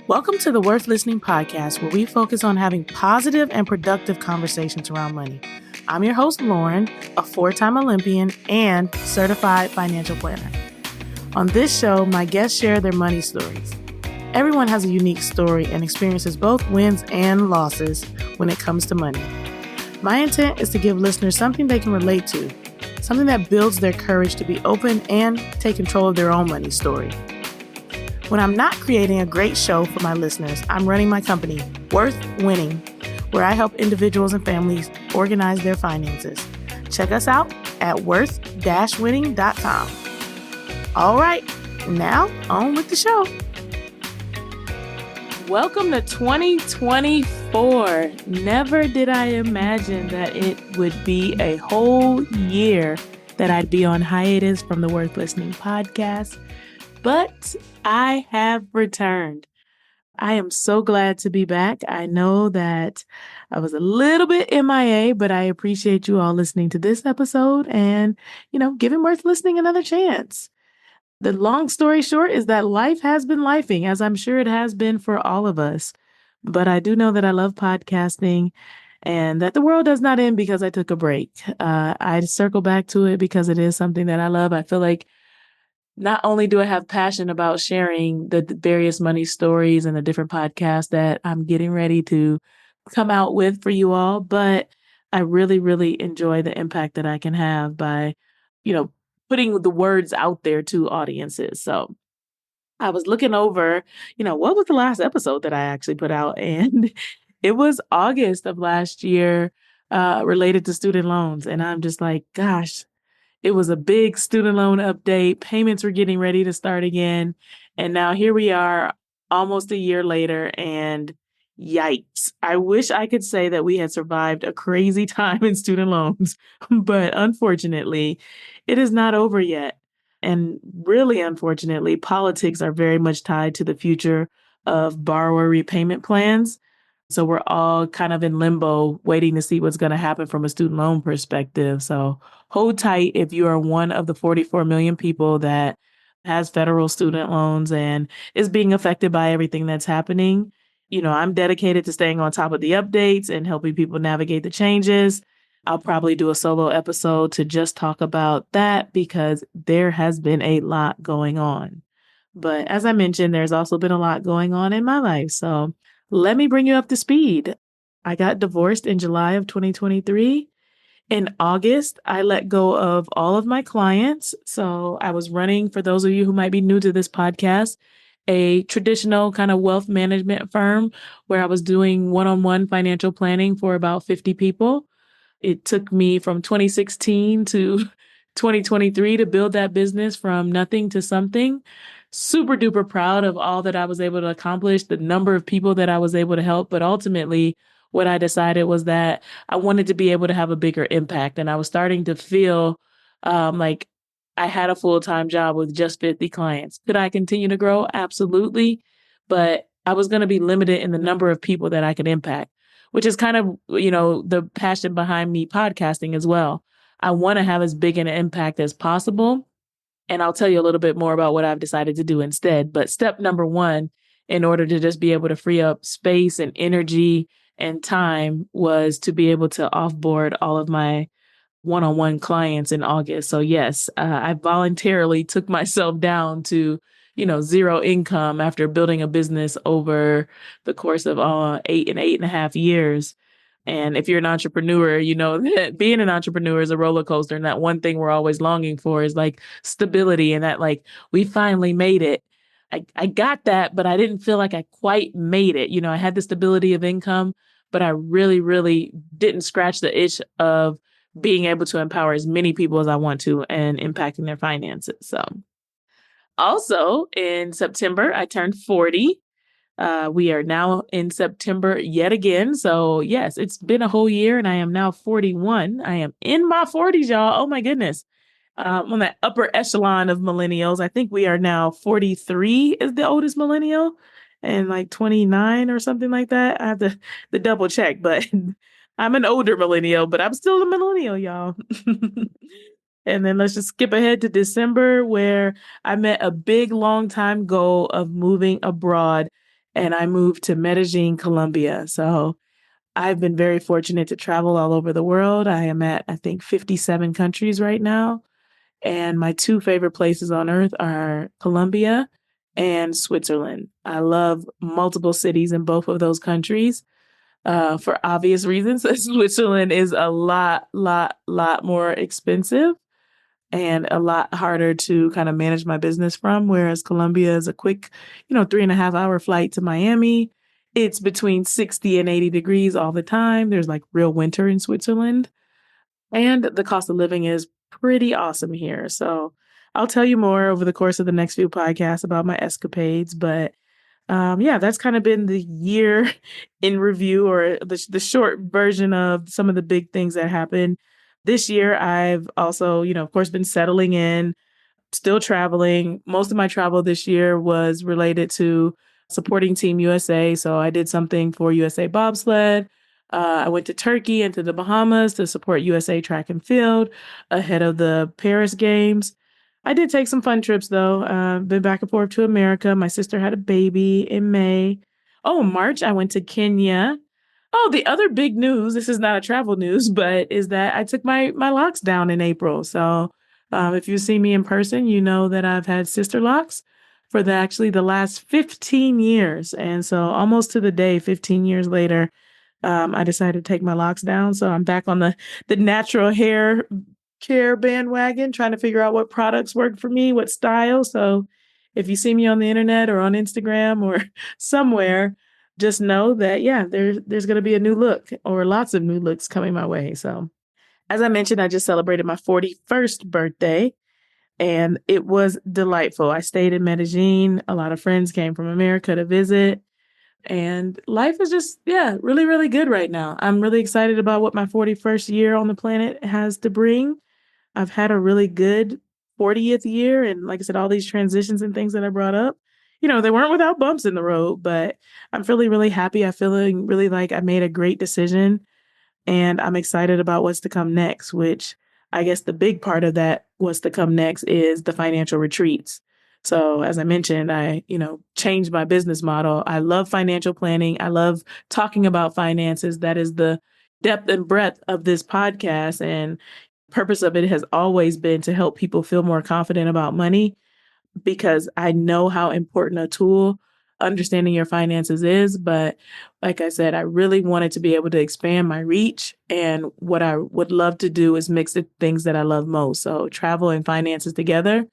Welcome to the Worth Listening podcast, where we focus on having positive and productive conversations around money. I'm your host, Lauren, a 4-time Olympian and certified financial planner. On this show, my guests share their money stories. Everyone has a unique story and experiences both wins and losses when it comes to money. My intent is to give listeners something they can relate to, something that builds their courage to be open and take control of their own money story. When I'm not creating a great show for my listeners, I'm running my company, Worth Winning, where I help individuals and families organize their finances. Check us out at worth-winning.com. All right, now on with the show. Welcome to 2024. Never did I imagine that it would be a whole year that I'd be on hiatus from the Worth Listening podcast. But I have returned. I am so glad to be back. I know that I was a little bit MIA, but I appreciate you all listening to this episode and, giving Worth Listening another chance. The long story short is that life has been lifing, as I'm sure it has been for all of us. But I do know that I love podcasting and that the world does not end because I took a break. I circle back to it because it is something that I love. I feel like not only do I have passion about sharing the various money stories and the different podcasts that I'm getting ready to come out with for you all, but I really, really enjoy the impact that I can have by, putting the words out there to audiences. So I was looking over, what was the last episode that I actually put out? And it was August of last year, related to student loans. And I'm just like, gosh, it was a big student loan update. Payments were getting ready to start again. And now here we are almost a year later, and yikes. I wish I could say that we had survived a crazy time in student loans, but unfortunately, it is not over yet. And really, unfortunately, politics are very much tied to the future of borrower repayment plans. So we're all kind of in limbo, waiting to see what's going to happen from a student loan perspective. So hold tight if you are one of the 44 million people that has federal student loans and is being affected by everything that's happening. I'm dedicated to staying on top of the updates and helping people navigate the changes. I'll probably do a solo episode to just talk about that because there has been a lot going on. But as I mentioned, there's also been a lot going on in my life. So let me bring you up to speed. I got divorced in July of 2023. In August, I let go of all of my clients. So I was running, for those of you who might be new to this podcast, a traditional kind of wealth management firm where I was doing one-on-one financial planning for about 50 people. It took me from 2016 to 2023 to build that business from nothing to something. Super duper proud of all that I was able to accomplish, the number of people that I was able to help. But ultimately, what I decided was that I wanted to be able to have a bigger impact. And I was starting to feel like I had a full-time job with just 50 clients. Could I continue to grow? Absolutely. But I was going to be limited in the number of people that I could impact, which is kind of, the passion behind me podcasting as well. I want to have as big an impact as possible. And I'll tell you a little bit more about what I've decided to do instead. But step number one, in order to just be able to free up space and energy and time, was to be able to offboard all of my one-on-one clients in August. So yes, I voluntarily took myself down to, zero income after building a business over the course of 8.5 years. And if you're an entrepreneur, you know that being an entrepreneur is a roller coaster. And that one thing we're always longing for is like stability, and that like, we finally made it. I got that, but I didn't feel like I quite made it. I had the stability of income, but I really, really didn't scratch the itch of being able to empower as many people as I want to and impacting their finances. So also in September, I turned 40. We are now in September yet again. So yes, it's been a whole year and I am now 41. I am in my 40s, y'all. Oh my goodness. On that upper echelon of millennials. I think we are now 43 is the oldest millennial and like 29 or something like that. I have to double check, but I'm an older millennial, but I'm still a millennial, y'all. And then let's just skip ahead to December, where I met a big, long time goal of moving abroad. and I moved to Medellin, Colombia. So I've been very fortunate to travel all over the world. I am at, I think, 57 countries right now. And my two favorite places on earth are Colombia and Switzerland. I love multiple cities in both of those countries for obvious reasons. Switzerland is a lot more expensive and a lot harder to kind of manage my business from. Whereas Colombia is a quick, 3.5 hour flight to Miami. It's between 60 and 80 degrees all the time. There's like real winter in Switzerland. And the cost of living is pretty awesome here. So I'll tell you more over the course of the next few podcasts about my escapades. But yeah, that's kind of been the year in review, or the short version of some of the big things that happened. This year, I've also, of course, been settling in, still traveling. Most of my travel this year was related to supporting Team USA. So I did something for USA Bobsled. I went to Turkey and to the Bahamas to support USA Track and Field ahead of the Paris Games. I did take some fun trips though. Been back and forth to America. My sister had a baby in May. Oh, in March, I went to Kenya. Oh, the other big news, this is not a travel news, but is that I took my locks down in April. So if you see me in person, you know that I've had sister locks for actually the last 15 years. And so almost to the day, 15 years later, I decided to take my locks down. So I'm back on the natural hair care bandwagon, trying to figure out what products work for me, what style. So if you see me on the internet or on Instagram or somewhere, just know that, yeah, there's going to be a new look or lots of new looks coming my way. So as I mentioned, I just celebrated my 41st birthday and it was delightful. I stayed in Medellin. A lot of friends came from America to visit. And life is just, yeah, really, really good right now. I'm really excited about what my 41st year on the planet has to bring. I've had a really good 40th year. And like I said, all these transitions and things that I brought up, they weren't without bumps in the road, but I'm feeling really happy. I'm feeling really like I made a great decision. And I'm excited about what's to come next, which I guess the big part of that what's to come next is the financial retreats. So as I mentioned, I, changed my business model. I love financial planning. I love talking about finances. That is the depth and breadth of this podcast. And purpose of it has always been to help people feel more confident about money, because I know how important a tool understanding your finances is. But like I said, I really wanted to be able to expand my reach. And what I would love to do is mix the things that I love most. So travel and finances together.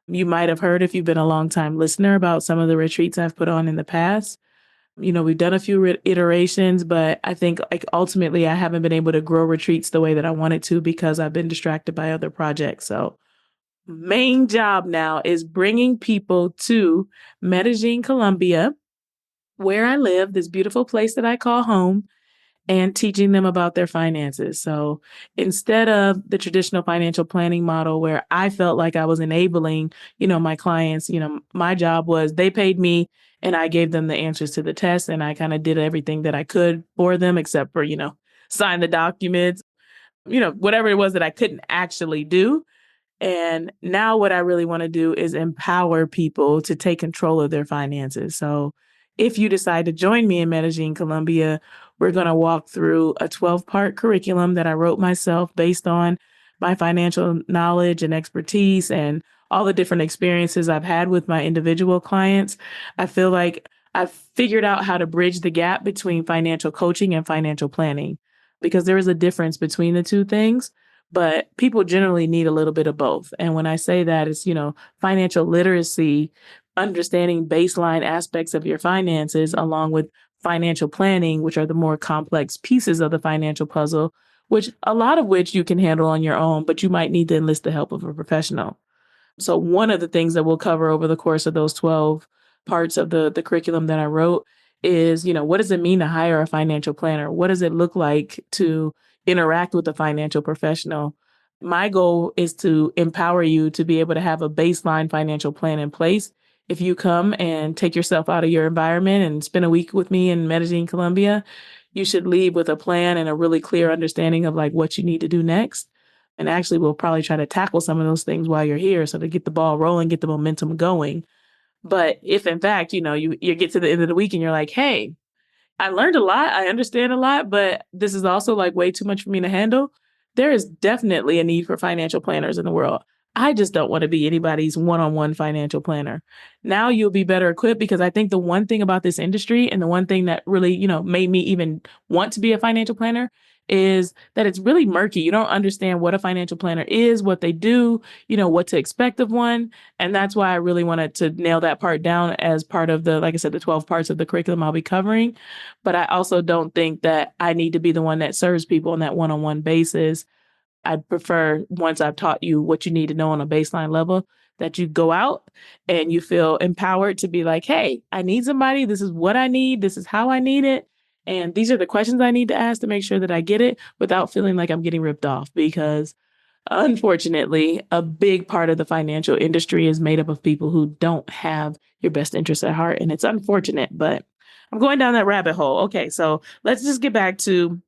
You might have heard, if you've been a long time listener, about some of the retreats I've put on in the past. We've done a few iterations, but I think like ultimately I haven't been able to grow retreats the way that I wanted to because I've been distracted by other projects. So main job now is bringing people to Medellin, Colombia, where I live, this beautiful place that I call home, and teaching them about their finances. So instead of the traditional financial planning model where I felt like I was enabling, my clients, my job was they paid me and I gave them the answers to the test and I kind of did everything that I could for them except for, sign the documents, whatever it was that I couldn't actually do. And now what I really want to do is empower people to take control of their finances. So if you decide to join me in Medellin, Colombia, we're going to walk through a 12-part curriculum that I wrote myself based on my financial knowledge and expertise and all the different experiences I've had with my individual clients. I feel like I've figured out how to bridge the gap between financial coaching and financial planning, because there is a difference between the two things. But people generally need a little bit of both. And when I say that, it's, financial literacy, understanding baseline aspects of your finances, along with financial planning, which are the more complex pieces of the financial puzzle, which a lot of which you can handle on your own, but you might need to enlist the help of a professional. So one of the things that we'll cover over the course of those 12 parts of the curriculum that I wrote is, what does it mean to hire a financial planner? What does it look like to interact with a financial professional? My goal is to empower you to be able to have a baseline financial plan in place. If you come and take yourself out of your environment and spend a week with me in Medellin, Colombia, you should leave with a plan and a really clear understanding of like what you need to do next. And actually, we'll probably try to tackle some of those things while you're here. So to get the ball rolling, get the momentum going. But if in fact, you get to the end of the week and you're like, hey, I learned a lot. I understand a lot, but this is also like way too much for me to handle. There is definitely a need for financial planners in the world. I just don't want to be anybody's one-on-one financial planner. Now you'll be better equipped because I think the one thing about this industry and the one thing that really, made me even want to be a financial planner is that it's really murky. You don't understand what a financial planner is, what they do, what to expect of one. And that's why I really wanted to nail that part down as part of like I said, the 12 parts of the curriculum I'll be covering. But I also don't think that I need to be the one that serves people on that one-on-one basis. I'd prefer, once I've taught you what you need to know on a baseline level, that you go out and you feel empowered to be like, hey, I need somebody. This is what I need. This is how I need it. And these are the questions I need to ask to make sure that I get it without feeling like I'm getting ripped off. Because unfortunately, a big part of the financial industry is made up of people who don't have your best interests at heart. And it's unfortunate, but I'm going down that rabbit hole. Okay, so let's just get back to,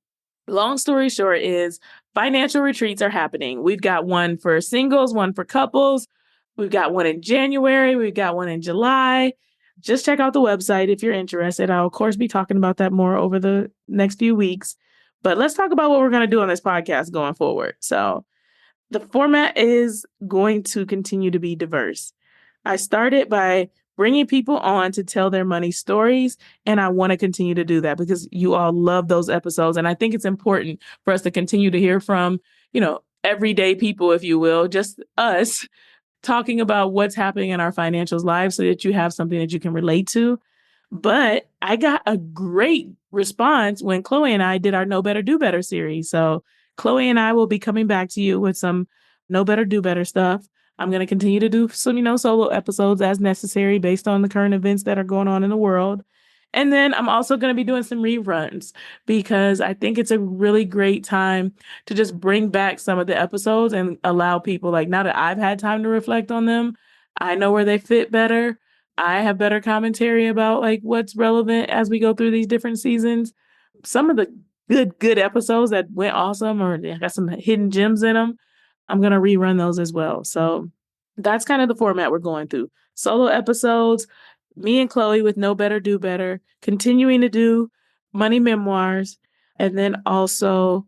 long story short is financial retreats are happening. We've got one for singles, one for couples. We've got one in January. We've got one in July. Just check out the website if you're interested. I'll, of course, be talking about that more over the next few weeks. But let's talk about what we're going to do on this podcast going forward. So the format is going to continue to be diverse. I started by bringing people on to tell their money stories, and I want to continue to do that because you all love those episodes. And I think it's important for us to continue to hear from, everyday people, if you will, just us talking about what's happening in our financials lives so that you have something that you can relate to. But I got a great response when Chloe and I did our Know Better, Do Better series. So Chloe and I will be coming back to you with some Know Better, Do Better stuff. I'm going to continue to do some, solo episodes as necessary based on the current events that are going on in the world. And then I'm also going to be doing some reruns because I think it's a really great time to just bring back some of the episodes and allow people, like, now that I've had time to reflect on them, I know where they fit better. I have better commentary about like what's relevant as we go through these different seasons. Some of the good episodes that went awesome or they got some hidden gems in them, I'm going to rerun those as well. So that's kind of the format we're going through. Solo episodes, me and Chloe with Know Better, Do Better, continuing to do money memoirs, and then also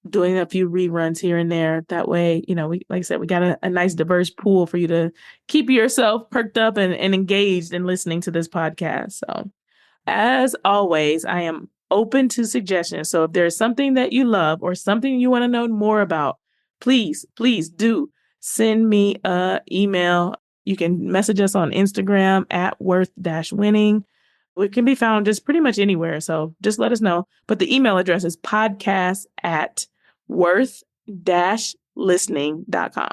doing a few reruns here and there. That way, we, like I said, we got a nice diverse pool for you to keep yourself perked up and engaged in listening to this podcast. So as always, I am open to suggestions. So if there's something that you love or something you want to know more about, please do send me an email. You can message us on Instagram at worth-winning. We can be found just pretty much anywhere. So just let us know. But the email address is podcast@worth-listening.com.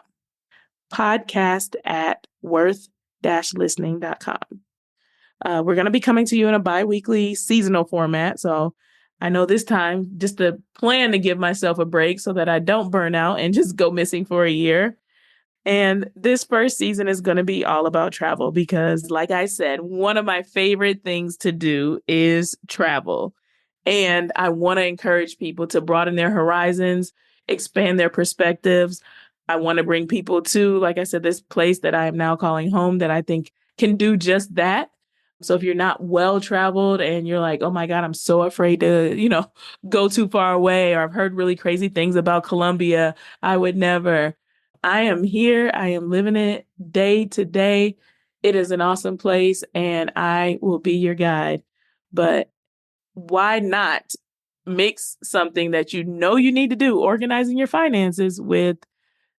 podcast@worth-listening.com. We're going to be coming to you in a bi-weekly seasonal format. So I know this time just to plan to give myself a break so that I don't burn out and just go missing for a year. And this first season is going to be all about travel because, like I said, one of my favorite things to do is travel. And I want to encourage people to broaden their horizons, expand their perspectives. I want to bring people to, like I said, this place that I am now calling home that I think can do just that. So if you're not well traveled and you're like, oh my God, I'm so afraid to, go too far away, or I've heard really crazy things about Colombia, I would never. I am here. I am living it day to day. It is an awesome place and I will be your guide. But why not mix something that you need to do, organizing your finances, with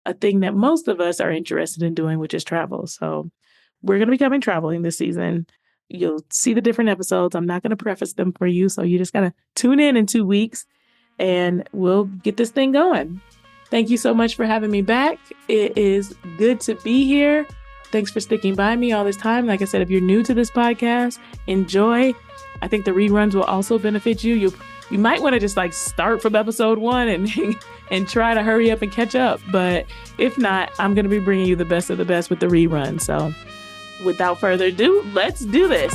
a thing that most of us are interested in doing, which is travel. So we're going to be coming traveling this season. You'll see the different episodes. I'm not going to preface them for you. So you just got to tune in 2 weeks and we'll get this thing going. Thank you so much for having me back. It is good to be here. Thanks for sticking by me all this time. Like I said, if you're new to this podcast, enjoy. I think the reruns will also benefit you. You might want to just start from episode 1 and try to hurry up and catch up. But if not, I'm going to be bringing you the best of the best with the rerun. So without further ado, let's do this.